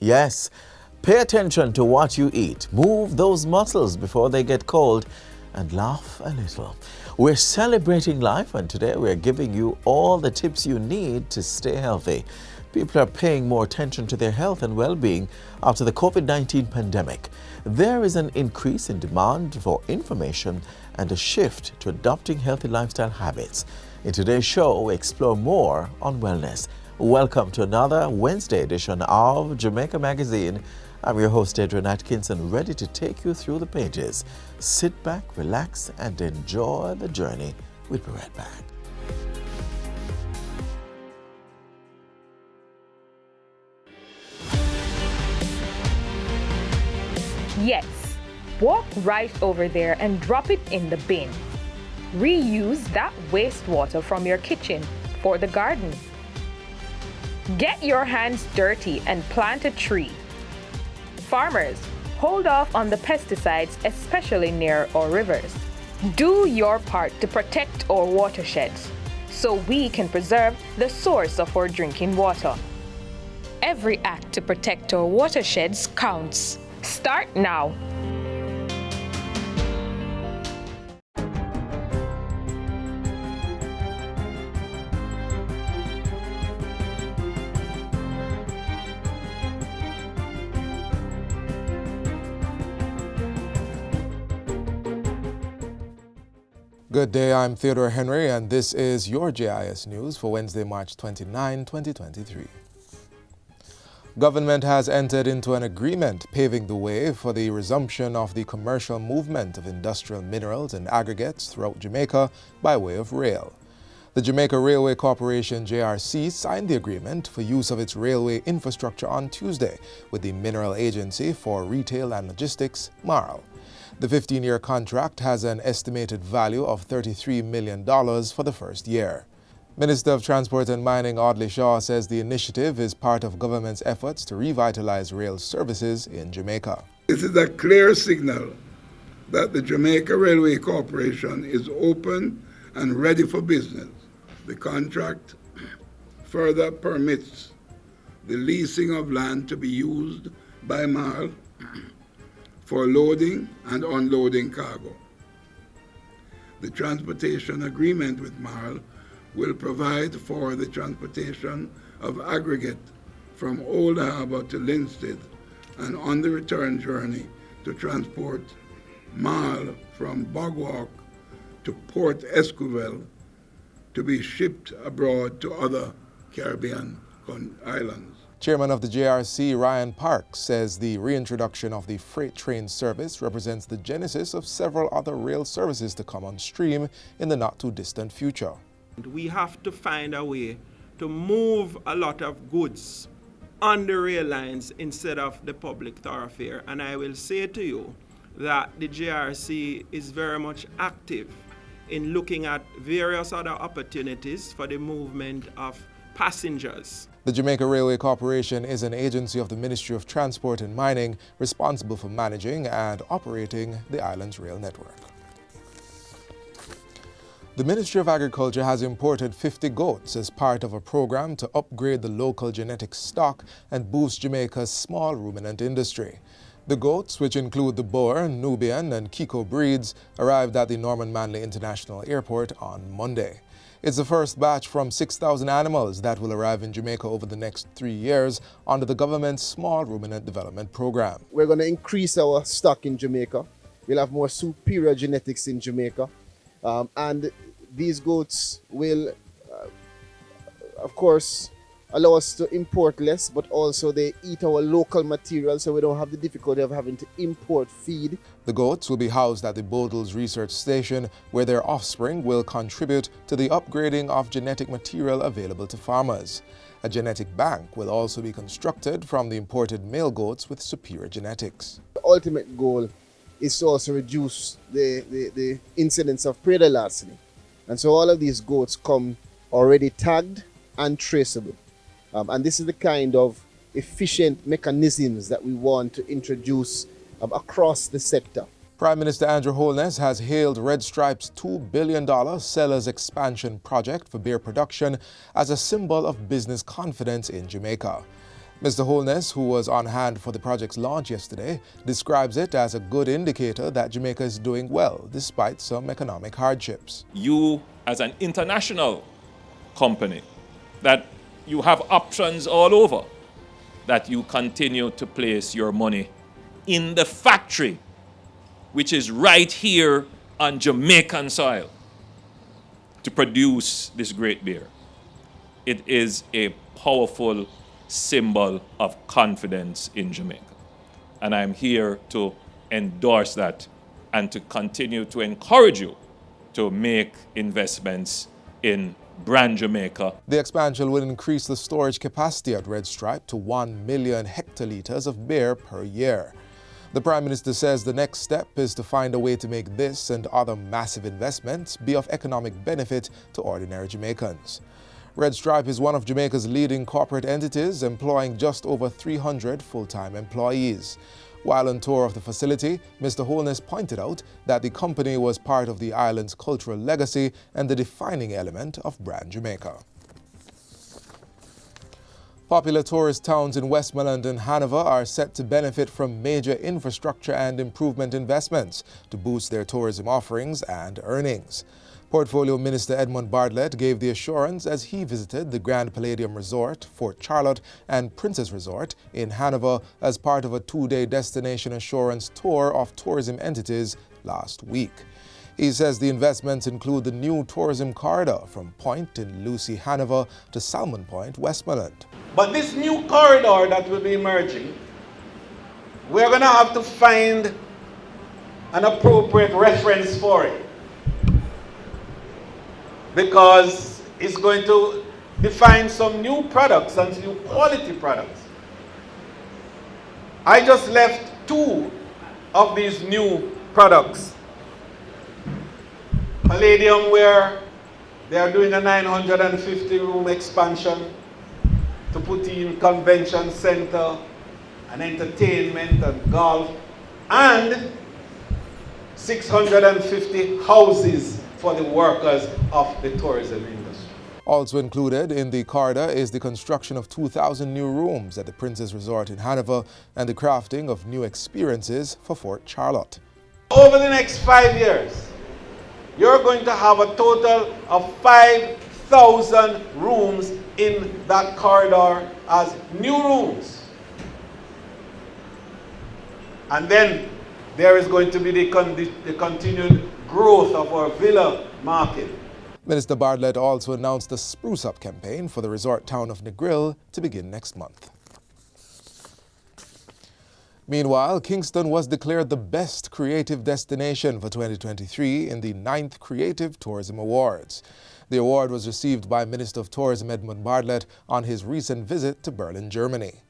Yes, pay attention to what you eat. Move those muscles before they get cold and laugh a little. We're celebrating life, and today we're giving you all the tips you need to stay healthy. People are paying more attention to their health and well-being after the COVID-19 pandemic. There is an increase in demand for information and a shift to adopting healthy lifestyle habits. In today's show, we explore more on wellness. Welcome to another Wednesday edition of Jamaica Magazine. I'm your host, Adrian Atkinson, ready to take you through the pages. Sit back, relax, and enjoy the journey. We'll be right back. Yes, walk right over there and drop it in the bin. Reuse that wastewater from your kitchen for the garden. Get your hands dirty and plant a tree. Farmers, hold off on the pesticides, especially near our rivers. Do your part to protect our watersheds so we can preserve the source of our drinking water. Every act to protect our watersheds counts. Start now. Good day, I'm Theodore Henry, and this is your JIS News for Wednesday, March 29, 2023. Government has entered into an agreement paving the way for the resumption of the commercial movement of industrial minerals and aggregates throughout Jamaica by way of rail. The Jamaica Railway Corporation, JRC, signed the agreement for use of its railway infrastructure on Tuesday with the Mineral Agency for Retail and Logistics, MARL. The 15-year contract has an estimated value of $33 million for the first year. Minister of Transport and Mining Audley Shaw says the initiative is part of government's efforts to revitalize rail services in Jamaica. This is a clear signal that the Jamaica Railway Corporation is open and ready for business. The contract further permits the leasing of land to be used by MARL for loading and unloading cargo. The transportation agreement with MARL will provide for the transportation of aggregate from Old Harbour to Linstead and on the return journey to transport MARL from Bogwalk to Port Esquivel to be shipped abroad to other Caribbean islands. Chairman of the JRC, Ryan Parks, says the reintroduction of the freight train service represents the genesis of several other rail services to come on stream in the not-too-distant future. We have to find a way to move a lot of goods on the rail lines instead of the public thoroughfare. And I will say to you that the JRC is very much active in looking at various other opportunities for the movement of passengers. The Jamaica Railway Corporation is an agency of the Ministry of Transport and Mining responsible for managing and operating the island's rail network. The Ministry of Agriculture has imported 50 goats as part of a program to upgrade the local genetic stock and boost Jamaica's small ruminant industry. The goats, which include the Boer, Nubian, and Kiko breeds, arrived at the Norman Manley International Airport on Monday. It's the first batch from 6,000 animals that will arrive in Jamaica over the next 3 years under the government's Small Ruminant Development Program. We're going to increase our stock in Jamaica. We'll have more superior genetics in Jamaica. And these goats will, of course, allow us to import less, but also they eat our local material, so we don't have the difficulty of having to import feed. The goats will be housed at the Bodles Research Station, where their offspring will contribute to the upgrading of genetic material available to farmers. A genetic bank will also be constructed from the imported male goats with superior genetics. The ultimate goal is to also reduce the incidence of predatory larceny. And so all of these goats come already tagged and traceable. And this is the kind of efficient mechanisms that we want to introduce across the sector. Prime Minister Andrew Holness has hailed Red Stripe's $2 billion Cellars expansion project for beer production as a symbol of business confidence in Jamaica. Mr. Holness, who was on hand for the project's launch yesterday, describes it as a good indicator that Jamaica is doing well despite some economic hardships. You, as an international company, that you have options all over, that you continue to place your money in the factory, which is right here on Jamaican soil, to produce this great beer. It is a powerful symbol of confidence in Jamaica. And I'm here to endorse that and to continue to encourage you to make investments in brand Jamaica. The expansion will increase the storage capacity at Red Stripe to 1 million hectoliters of beer per year. The Prime Minister says the next step is to find a way to make this and other massive investments be of economic benefit to ordinary Jamaicans. Red Stripe is one of Jamaica's leading corporate entities, employing just over 300 full-time employees. While on tour of the facility, Mr. Holness pointed out that the company was part of the island's cultural legacy and the defining element of brand Jamaica. Popular tourist towns in Westmoreland and Hanover are set to benefit from major infrastructure and improvement investments to boost their tourism offerings and earnings. Portfolio Minister Edmund Bartlett gave the assurance as he visited the Grand Palladium Resort, Fort Charlotte, and Princess Resort in Hanover as part of a two-day destination assurance tour of tourism entities last week. He says the investments include the new tourism corridor from Point in Lucy, Hanover to Salmon Point, Westmoreland. But this new corridor that will be emerging, we're going to have to find an appropriate reference for it, because it's going to define some new products and new quality products. I just left 2 of these new products. Palladium, where they are doing a 950-room expansion to put in convention center and entertainment and golf, and 650 houses for the workers of the tourism industry. Also included in the corridor is the construction of 2,000 new rooms at the Princess Resort in Hanover and the crafting of new experiences for Fort Charlotte. Over the next 5 years, you're going to have a total of 5,000 rooms in that corridor as new rooms. And then there is going to be the continued growth of our villa market. Minister Bartlett also announced the Spruce Up campaign for the resort town of Negril to begin next month. Meanwhile, Kingston was declared the best creative destination for 2023 in the 9th Creative Tourism Awards. The award was received by Minister of Tourism Edmund Bartlett on his recent visit to Berlin, Germany.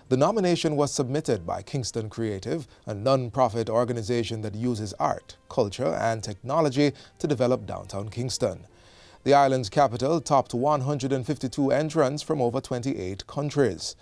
The nomination was submitted by Kingston Creative, a non-profit organization that uses art, culture, and technology to develop downtown Kingston. The island's capital topped 152 entrants from over 28 countries.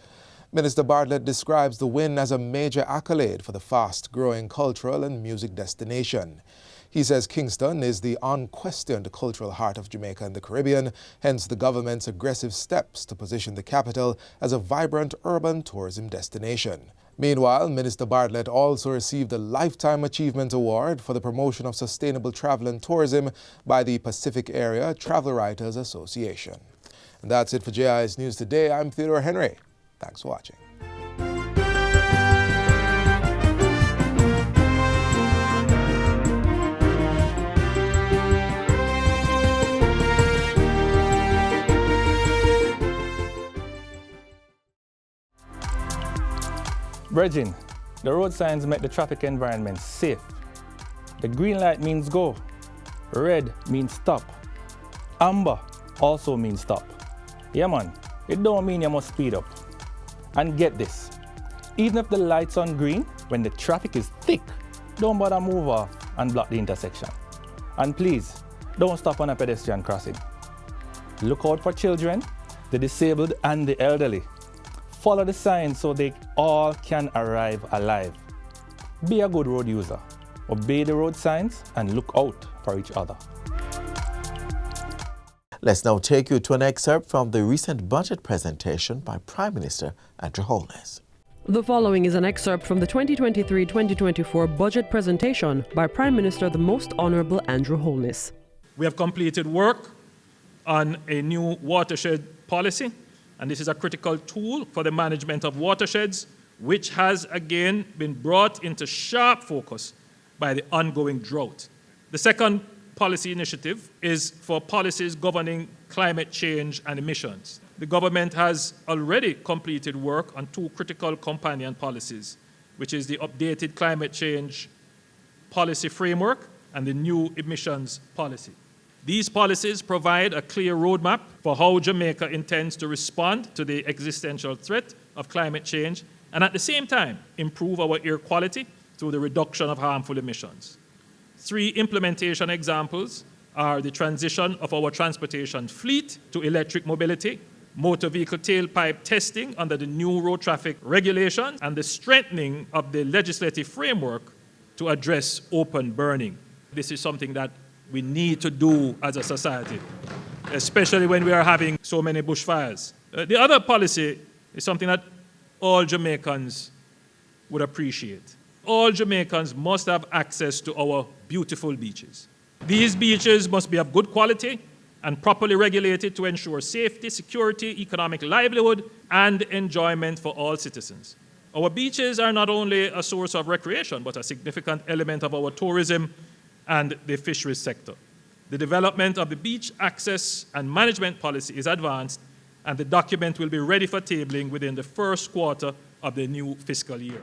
Minister Bartlett describes the win as a major accolade for the fast-growing cultural and music destination. He says Kingston is the unquestioned cultural heart of Jamaica and the Caribbean, hence the government's aggressive steps to position the capital as a vibrant urban tourism destination. Meanwhile, Minister Bartlett also received a Lifetime Achievement Award for the promotion of sustainable travel and tourism by the Pacific Area Travel Writers Association. And that's it for JI's News Today. I'm Theodore Henry. Thanks for watching. Brethren, the road signs make the traffic environment safe. The green light means go. Red means stop. Amber also means stop. Yeah man, it don't mean you must speed up. And get this, even if the light's on green, when the traffic is thick, don't bother move off and block the intersection. And please, don't stop on a pedestrian crossing. Look out for children, the disabled and the elderly. Follow the signs so they all can arrive alive. Be a good road user. Obey the road signs and look out for each other. Let's now take you to an excerpt from the recent budget presentation by Prime Minister Andrew Holness. The following is an excerpt from the 2023-2024 budget presentation by Prime Minister the Most Honourable Andrew Holness. We have completed work on a new watershed policy, and this is a critical tool for the management of watersheds, which has again been brought into sharp focus by the ongoing drought. The second policy initiative is for policies governing climate change and emissions. The government has already completed work on two critical companion policies, which is the updated climate change policy framework and the new emissions policy. These policies provide a clear roadmap for how Jamaica intends to respond to the existential threat of climate change and at the same time improve our air quality through the reduction of harmful emissions. Three implementation examples are the transition of our transportation fleet to electric mobility, motor vehicle tailpipe testing under the new road traffic regulations, and the strengthening of the legislative framework to address open burning. This is something that we need to do as a society, especially when we are having so many bushfires. The other policy is something that all Jamaicans would appreciate. All Jamaicans must have access to our beautiful beaches. These beaches must be of good quality and properly regulated to ensure safety, security, economic livelihood, and enjoyment for all citizens. Our beaches are not only a source of recreation, but a significant element of our tourism and the fisheries sector. The development of the beach access and management policy is advanced, and the document will be ready for tabling within the first quarter of the new fiscal year.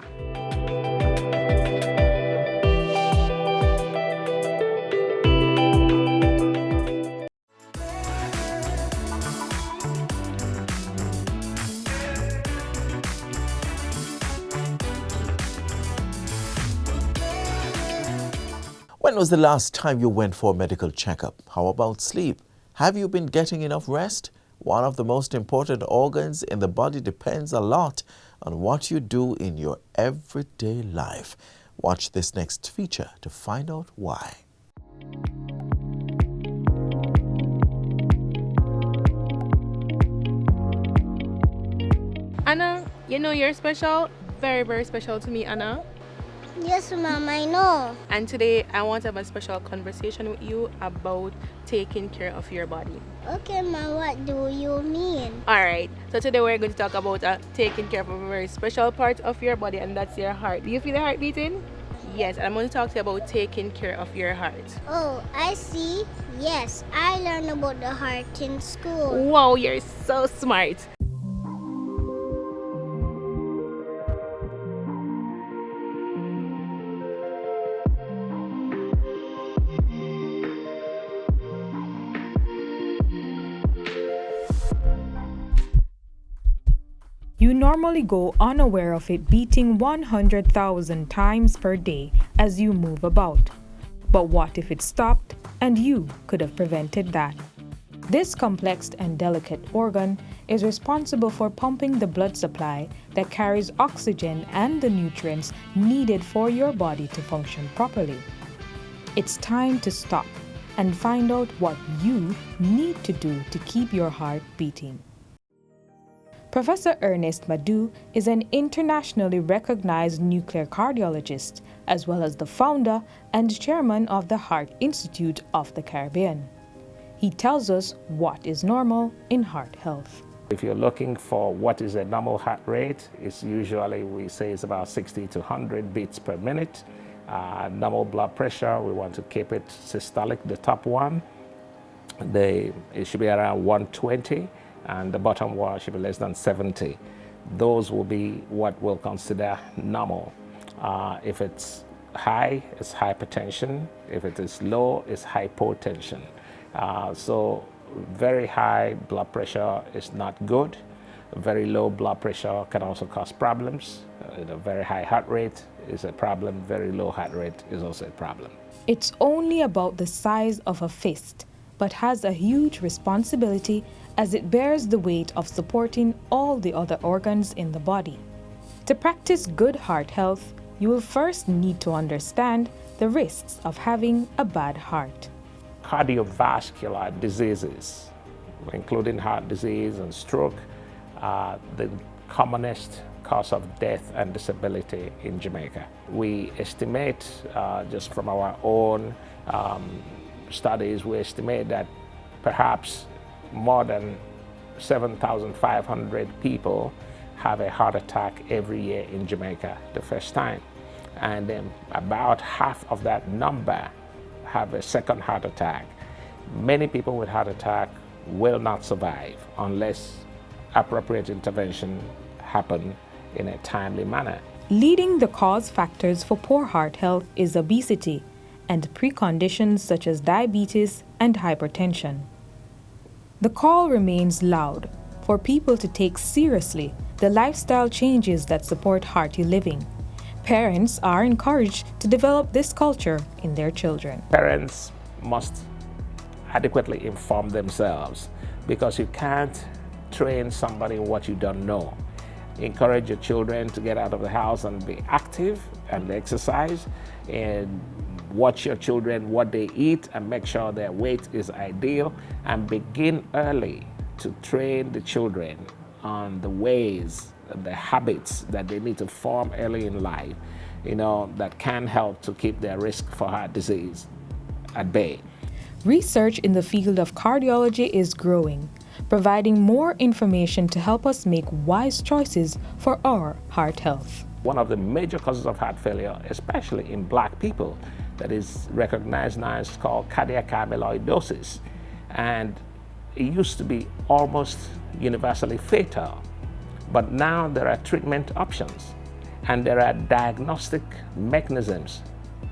When was the last time you went for a medical checkup? How about sleep? Have you been getting enough rest? One of the most important organs in the body depends a lot on what you do in your everyday life. Watch this next feature to find out why. Anna, you know you're special. Very, very special to me, Anna. Yes, Mom, I know. And today I want to have a special conversation with you about taking care of your body. Okay, Mom, what do you mean? Alright, so today we're going to talk about taking care of a very special part of your body, and that's your heart. Do you feel the heart beating? Yes, and I'm going to talk to you about taking care of your heart. Oh, I see. Yes, I learned about the heart in school. Wow, you're so smart. You normally go unaware of it beating 100,000 times per day as you move about. But what if it stopped and you could have prevented that? This complex and delicate organ is responsible for pumping the blood supply that carries oxygen and the nutrients needed for your body to function properly. It's time to stop and find out what you need to do to keep your heart beating. Professor Ernest Madu is an internationally recognized nuclear cardiologist, as well as the founder and chairman of the Heart Institute of the Caribbean. He tells us what is normal in heart health. If you're looking for what is a normal heart rate, it's usually, we say it's about 60 to 100 beats per minute. Normal blood pressure, we want to keep it systolic, the top one. It should be around 120. And the bottom one should be less than 70. Those will be what we'll consider normal. If it's high, it's hypertension. If it is low, it's hypotension. So very high blood pressure is not good. Very low blood pressure can also cause problems. A very high heart rate is a problem. Very low heart rate is also a problem. It's only about the size of a fist, but has a huge responsibility as it bears the weight of supporting all the other organs in the body. To practice good heart health, you will first need to understand the risks of having a bad heart. Cardiovascular diseases including heart disease and stroke, the commonest cause of death and disability in Jamaica. We estimate, just from our own studies, we estimate that perhaps more than 7,500 people have a heart attack every year in Jamaica the first time. And then about half of that number have a second heart attack. Many people with heart attack will not survive unless appropriate intervention happen in a timely manner. Leading the cause factors for poor heart health is obesity and preconditions such as diabetes and hypertension. The call remains loud for people to take seriously the lifestyle changes that support hearty living. Parents are encouraged to develop this culture in their children. Parents must adequately inform themselves, because you can't train somebody in what you don't know. Encourage your children to get out of the house and be active and exercise, and watch your children what they eat and make sure their weight is ideal, and begin early to train the children on the ways, the habits that they need to form early in life, that can help to keep their risk for heart disease at bay. Research in the field of cardiology is growing, providing more information to help us make wise choices for our heart health. One of the major causes of heart failure, especially in Black people, that is recognized now, is called cardiac amyloidosis. And it used to be almost universally fatal. But now there are treatment options and there are diagnostic mechanisms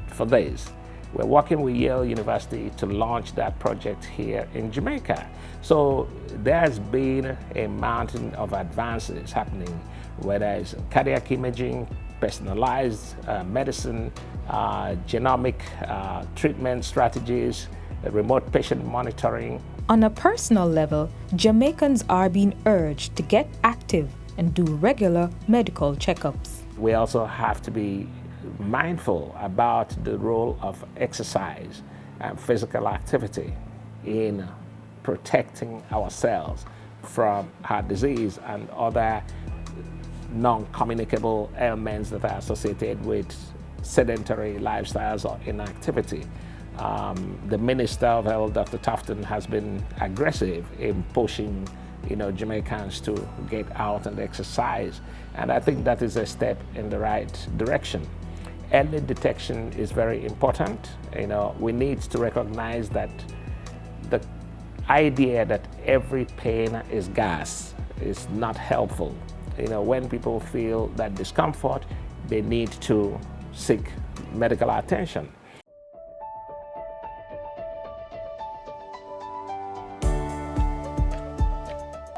for this. We're working with Yale University to launch that project here in Jamaica. So there's been a mountain of advances happening, whether it's cardiac imaging, personalized medicine, genomic treatment strategies, remote patient monitoring. On a personal level, Jamaicans are being urged to get active and do regular medical checkups. We also have to be mindful about the role of exercise and physical activity in protecting ourselves from heart disease and other non-communicable ailments that are associated with sedentary lifestyles or inactivity. The Minister of Health, Dr. Tufton, has been aggressive in pushing Jamaicans to get out and exercise. And I think that is a step in the right direction. Early detection is very important. We need to recognize that the idea that every pain is gas is not helpful. When people feel that discomfort, they need to seek medical attention.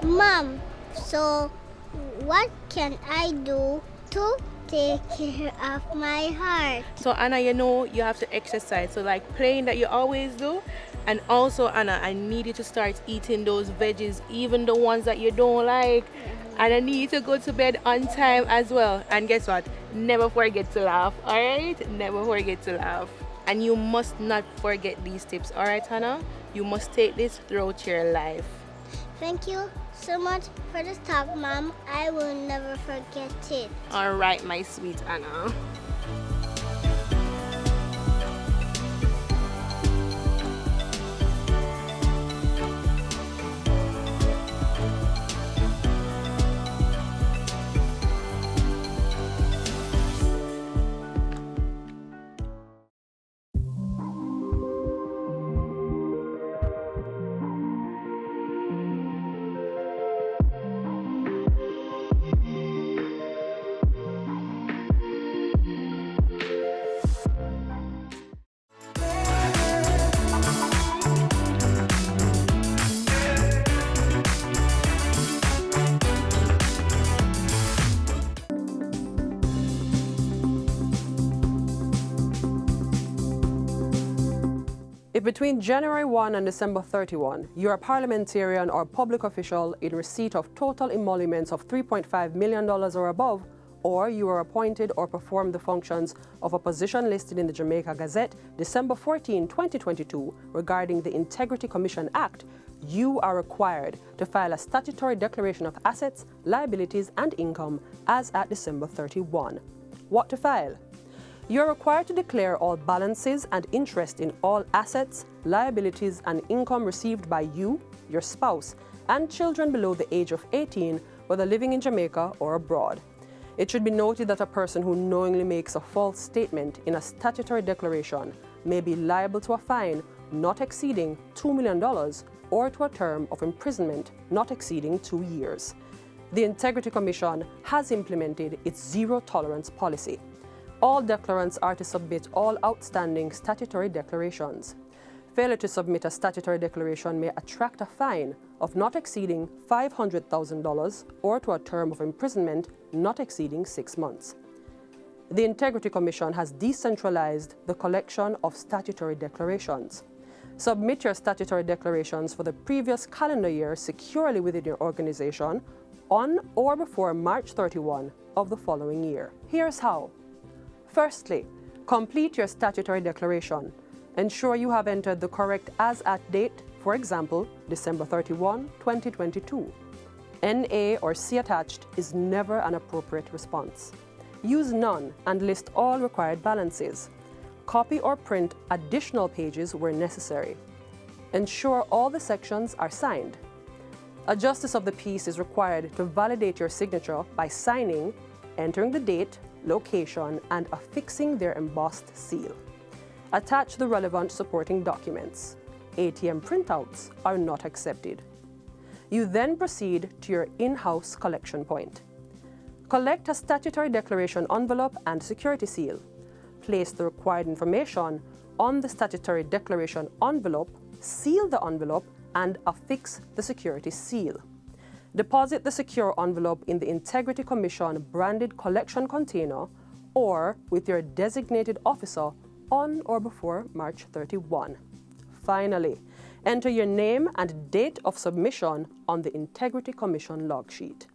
Mom, so what can I do to take care of my heart? So Anna, you have to exercise. So like playing that you always do. And also, Anna, I need you to start eating those veggies, even the ones that you don't like. And I need you to go to bed on time as well. And guess what? Never forget to laugh, all right? Never forget to laugh. And you must not forget these tips, all right, Anna? You must take this throughout your life. Thank you so much for this talk, Mom. I will never forget it. All right, my sweet Anna. If between January 1 and December 31, you are a parliamentarian or public official in receipt of total emoluments of $3.5 million or above, or you are appointed or perform the functions of a position listed in the Jamaica Gazette, December 14, 2022, regarding the Integrity Commission Act, you are required to file a statutory declaration of assets, liabilities, and income as at December 31. What to file? You're required to declare all balances and interest in all assets, liabilities, and income received by you, your spouse, and children below the age of 18, whether living in Jamaica or abroad. It should be noted that a person who knowingly makes a false statement in a statutory declaration may be liable to a fine not exceeding $2 million or to a term of imprisonment not exceeding 2 years. The Integrity Commission has implemented its zero tolerance policy. All declarants are to submit all outstanding statutory declarations. Failure to submit a statutory declaration may attract a fine of not exceeding $500,000 or to a term of imprisonment not exceeding 6 months. The Integrity Commission has decentralized the collection of statutory declarations. Submit your statutory declarations for the previous calendar year securely within your organization on or before March 31 of the following year. Here's how. Firstly, complete your statutory declaration. Ensure you have entered the correct as-at date, for example, December 31, 2022. NA or C attached is never an appropriate response. Use none and list all required balances. Copy or print additional pages where necessary. Ensure all the sections are signed. A justice of the peace is required to validate your signature by signing, entering the date, location, and affixing their embossed seal. Attach the relevant supporting documents. ATM printouts are not accepted. You then proceed to your in-house collection point. Collect a statutory declaration envelope and security seal. Place the required information on the statutory declaration envelope, seal the envelope, and affix the security seal. Deposit the secure envelope in the Integrity Commission branded collection container or with your designated officer on or before March 31. Finally, enter your name and date of submission on the Integrity Commission log sheet.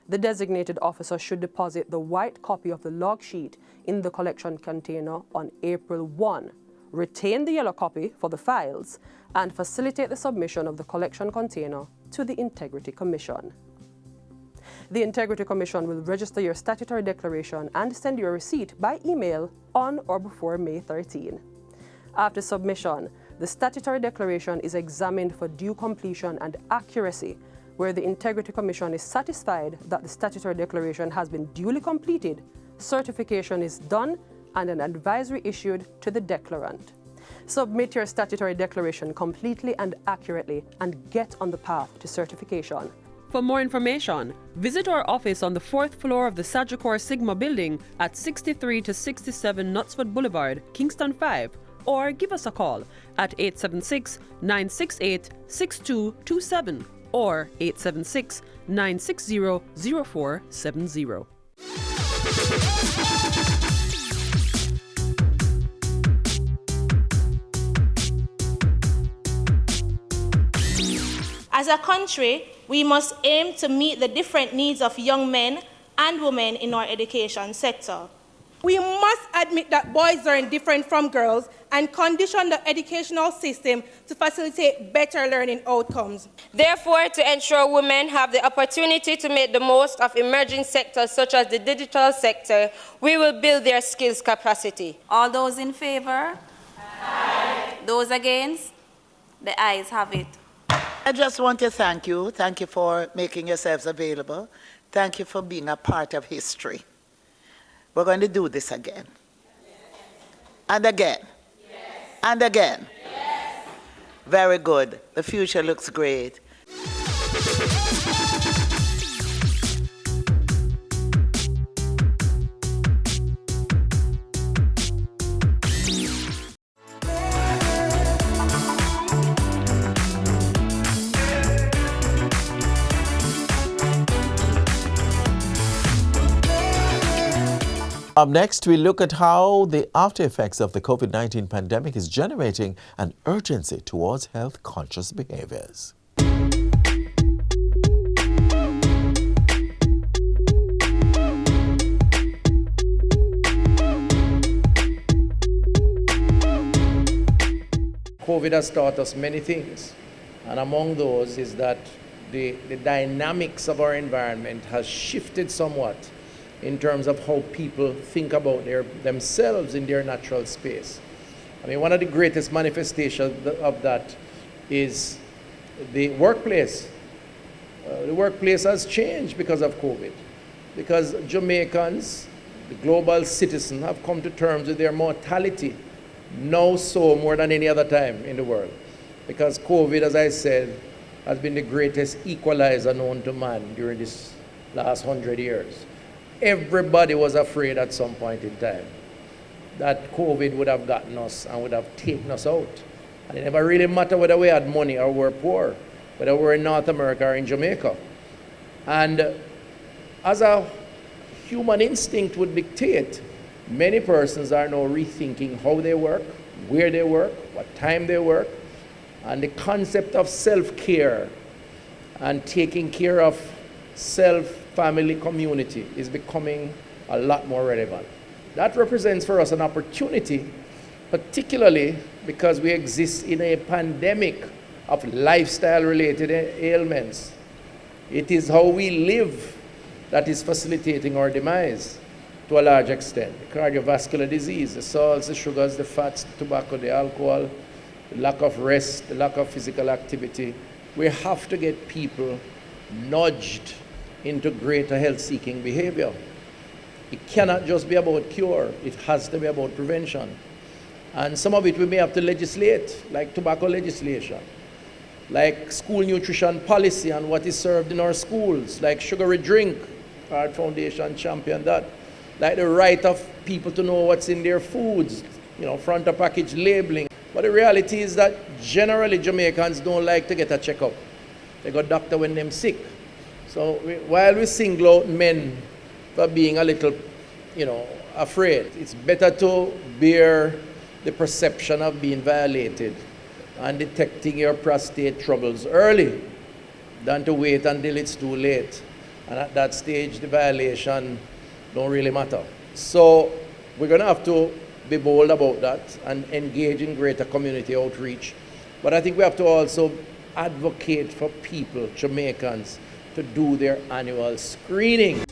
The designated officer should deposit the white copy of the log sheet in the collection container on April 1. Retain the yellow copy for the files and facilitate the submission of the collection container to the Integrity Commission. The Integrity Commission will register your statutory declaration and send you a receipt by email on or before May 13. After submission, the statutory declaration is examined for due completion and accuracy. Where the Integrity Commission is satisfied that the statutory declaration has been duly completed, certification is done and an advisory issued to the declarant. Submit your statutory declaration completely and accurately and get on the path to certification. For more information, visit our office on the 4th floor of the Sagicor Sigma building at 63 to 67 Knutsford Boulevard, Kingston 5, or give us a call at 876-968-6227 or 876-960-0470. As a country, we must aim to meet the different needs of young men and women in our education sector. We must admit that boys learn different from girls and condition the educational system to facilitate better learning outcomes. Therefore, to ensure women have the opportunity to make the most of emerging sectors such as the digital sector, we will build their skills capacity. All those in favor? Aye. Those against? The ayes have it. I just want to thank you. Thank you for making yourselves available. Thank you for being a part of history. We're going to do this again. And again. And again. Very good. The future looks great. Up next, we look at how the after effects of the COVID-19 pandemic is generating an urgency towards health-conscious behaviors. COVID has taught us many things. And among those is that the dynamics of our environment has shifted somewhat in terms of how people think about themselves in their natural space. I mean, one of the greatest manifestations of that is the workplace. The workplace has changed because of COVID, because Jamaicans, the global citizens, have come to terms with their mortality, now so more than any other time in the world. Because COVID, as I said, has been the greatest equalizer known to man during this last 100 years. Everybody was afraid at some point in time that COVID would have gotten us and would have taken us out. And it never really mattered whether we had money or were poor, whether we're in North America or in Jamaica. And as a human instinct would dictate, many persons are now rethinking how they work, where they work, what time they work, and the concept of self-care and taking care of self, family, community is becoming a lot more relevant. That represents for us an opportunity, particularly because we exist in a pandemic of lifestyle-related ailments. It is how we live that is facilitating our demise to a large extent. The cardiovascular disease, the salts, the sugars, the fats, the tobacco, the alcohol, the lack of rest, the lack of physical activity. We have to get people nudged into greater health-seeking behavior. It cannot just be about cure. It has to be about prevention. And some of it we may have to legislate, like tobacco legislation, like school nutrition policy and what is served in our schools, like sugary drink. Our foundation championed that. Like the right of people to know what's in their foods, front of package labeling. But the reality is that generally Jamaicans don't like to get a checkup. They go doctor when they're sick. So while we single out men for being a little, afraid, it's better to bear the perception of being violated and detecting your prostate troubles early than to wait until it's too late. And at that stage, the violation don't really matter. So we're going to have to be bold about that and engage in greater community outreach. But I think we have to also advocate for people, Jamaicans, to do their annual screening.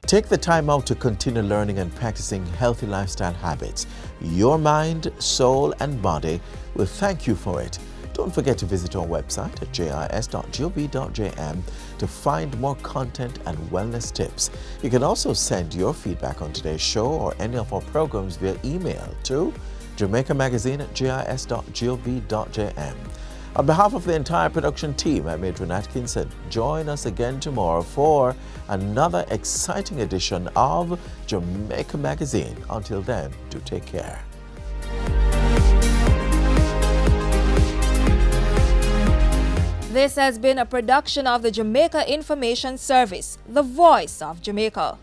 Take the time out to continue learning and practicing healthy lifestyle habits. Your mind, soul, and body will thank you for it. Don't forget to visit our website at jis.gov.jm to find more content and wellness tips. You can also send your feedback on today's show or any of our programs via email to Jamaica Magazine at jis.gov.jm. On behalf of the entire production team, I'm Adrian Atkinson. Join us again tomorrow for another exciting edition of Jamaica Magazine. Until then, do take care. This has been a production of the Jamaica Information Service, the voice of Jamaica.